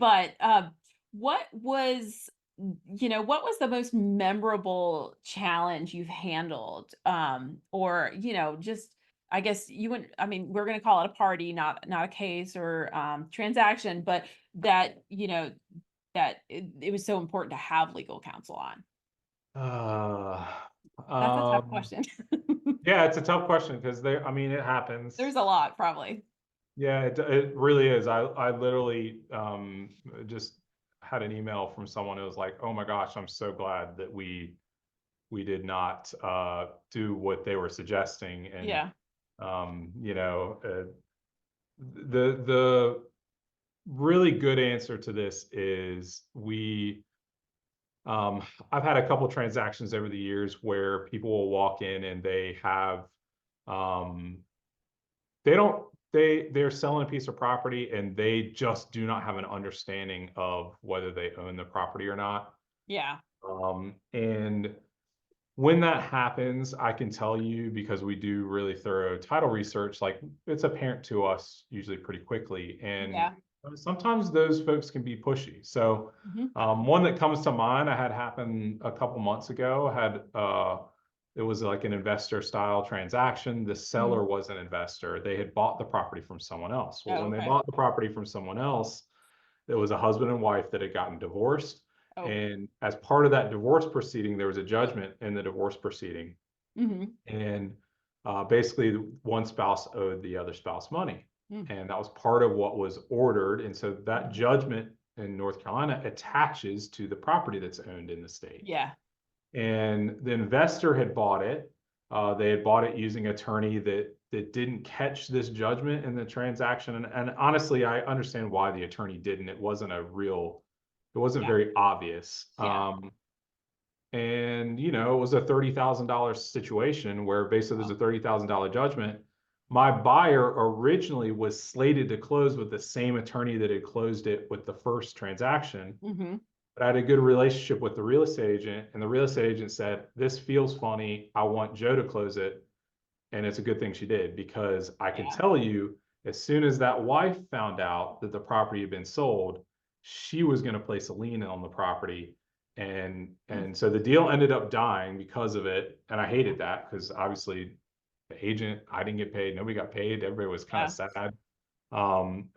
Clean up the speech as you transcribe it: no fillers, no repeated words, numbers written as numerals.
But what was what was the most memorable challenge you've handled? Or just I guess you wouldn't. I mean, we're going to call it a party, not a case or transaction, but that it was so important to have legal counsel on. Uh, That's a tough um, question. yeah, it's a tough question because I mean, it happens. There's a lot, probably. Yeah, it really is. I literally just had an email from someone who was like, "Oh my gosh, I'm so glad that we did not do what they were suggesting." And Yeah. you know, the really good answer to this is um, I've had a couple transactions over the years where people will walk in and they have um, they don't they're selling a piece of property and they just do not have an understanding of whether they own the property or not. Yeah. And when that happens, I can tell you because we do really thorough title research, like it's apparent to us usually pretty quickly. And Yeah. sometimes those folks can be pushy. So Mhm. one that comes to mind, I had happen a couple months ago. I had it was like an investor style transaction. The Mhm. seller was an investor. They had bought the property from someone else. Well, Oh, when they okay. bought the property from someone else, it was a husband and wife that had gotten divorced. Oh. And as part of that divorce proceeding, there was a judgment in the divorce proceeding. Mhm. And basically, one spouse owed the other spouse money. Mm. And that was part of what was ordered. And so that Mhm. judgment in North Carolina attaches to the property that's owned in the state. Yeah. And the investor had bought it. They had bought it using an attorney that didn't catch this judgment in the transaction. And honestly, I understand why the attorney didn't. It wasn't Yeah. very obvious. Yeah. And it was a $30,000 situation where basically there's Well. a $30,000 judgment. My buyer originally was slated to close with the same attorney that had closed it with the first transaction. Mhm. But I had a good relationship with the real estate agent, and the real estate agent said, "This feels funny. I want Joe to close it." And it's a good thing she did because I can Yeah. tell you, as soon as that wife found out that the property had been sold, she was going to place a lien on the property. And Mm. and so the deal ended up dying because of it. And I hated that because obviously the agent, I didn't get paid, nobody got paid, everybody was kind of Yeah. sad. Um,